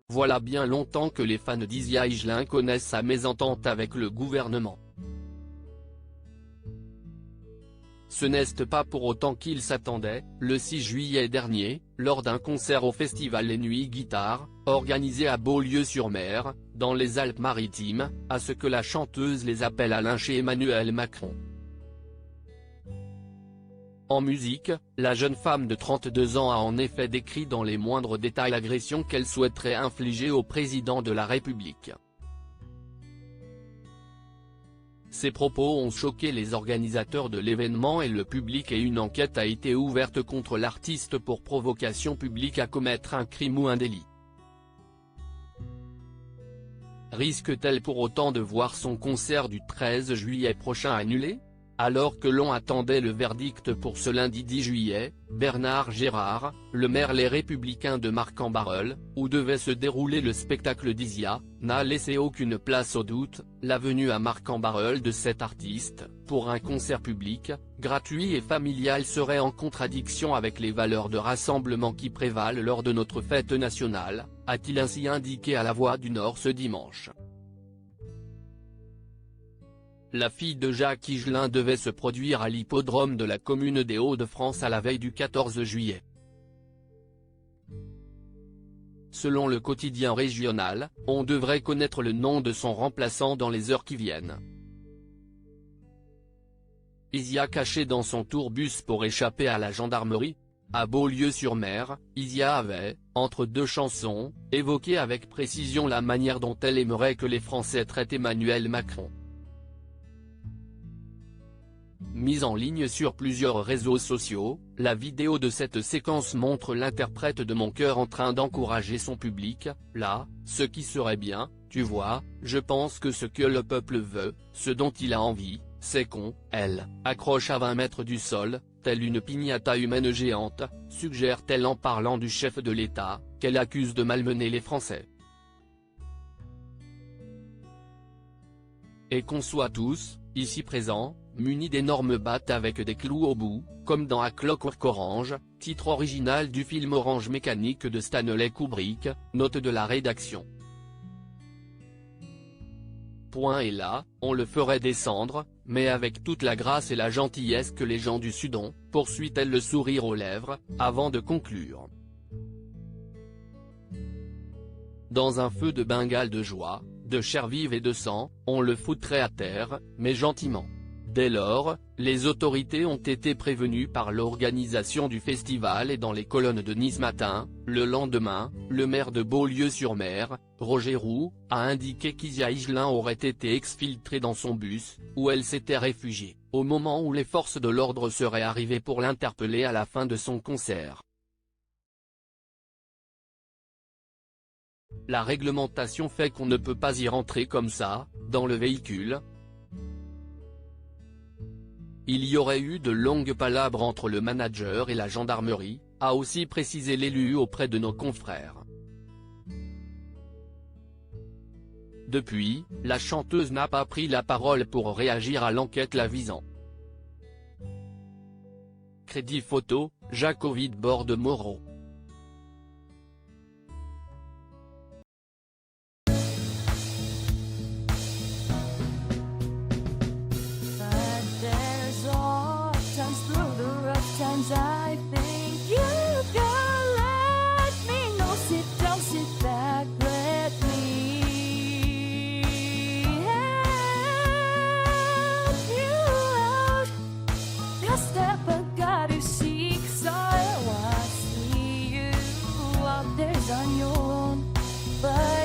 voilà bien longtemps que les fans d'Isia Higelin connaissent sa mésentente avec le gouvernement. Ce n'est pas pour autant qu'ils s'attendaient, le 6 juillet dernier, lors d'un concert au festival Les Nuits Guitare, organisé à Beaulieu-sur-Mer, dans les Alpes-Maritimes, à ce que la chanteuse les appelle à lyncher Emmanuel Macron. En musique, la jeune femme de 32 ans a en effet décrit dans les moindres détails l'agression qu'elle souhaiterait infliger au président de la République. Ces propos ont choqué les organisateurs de l'événement et le public et une enquête a été ouverte contre l'artiste pour provocation publique à commettre un crime ou un délit. Risque-t-elle pour autant de voir son concert du 13 juillet prochain annulé ? Alors que l'on attendait le verdict pour ce lundi 10 juillet, Bernard Gérard, le maire Les Républicains de Marcq-en-Barœul, où devait se dérouler le spectacle d'Isia, n'a laissé aucune place au doute. La venue à Marcq-en-Barœul de cet artiste, pour un concert public, gratuit et familial serait en contradiction avec les valeurs de rassemblement qui prévalent lors de notre fête nationale, a-t-il ainsi indiqué à La Voix du Nord ce dimanche. La fille de Jacques Higelin devait se produire à l'hippodrome de la commune des Hauts-de-France à la veille du 14 juillet. Selon le quotidien régional, on devrait connaître le nom de son remplaçant dans les heures qui viennent. Isia cachée dans son tourbus pour échapper à la gendarmerie. À Beaulieu-sur-Mer, Isia avait, entre deux chansons, évoqué avec précision la manière dont elle aimerait que les Français traitent Emmanuel Macron. Mise en ligne sur plusieurs réseaux sociaux, la vidéo de cette séquence montre l'interprète de Mon cœur en train d'encourager son public. Là, ce qui serait bien, tu vois, je pense que ce que le peuple veut, ce dont il a envie, c'est qu'on, elle, accroche à 20 mètres du sol, telle une piñata humaine géante, suggère-t-elle en parlant du chef de l'État, qu'elle accuse de malmener les Français. Et qu'on soit tous, ici présents, munis d'énormes battes avec des clous au bout, comme dans A Clockwork Orange, titre original du film Orange Mécanique de Stanley Kubrick, note de la rédaction. Point et là, on le ferait descendre, mais avec toute la grâce et la gentillesse que les gens du Sud ont, poursuit-elle le sourire aux lèvres, avant de conclure. Dans un feu de Bengale de joie, de chair vive et de sang, on le foutrait à terre, mais gentiment. Dès lors, les autorités ont été prévenues par l'organisation du festival et dans les colonnes de Nice Matin, le lendemain, le maire de Beaulieu-sur-Mer, Roger Roux, a indiqué qu'Isia Higelin aurait été exfiltrée dans son bus, où elle s'était réfugiée, au moment où les forces de l'ordre seraient arrivées pour l'interpeller à la fin de son concert. La réglementation fait qu'on ne peut pas y rentrer comme ça, dans le véhicule. Il y aurait eu de longues palabres entre le manager et la gendarmerie, a aussi précisé l'élu auprès de nos confrères. Depuis, la chanteuse n'a pas pris la parole pour réagir à l'enquête la visant. Crédit photo, Jacques-Ovid Borde-Moreau. I think you can let me know. Sit down, sit back, let me help you out. The step I gotta seek, so I see you out there on your own, but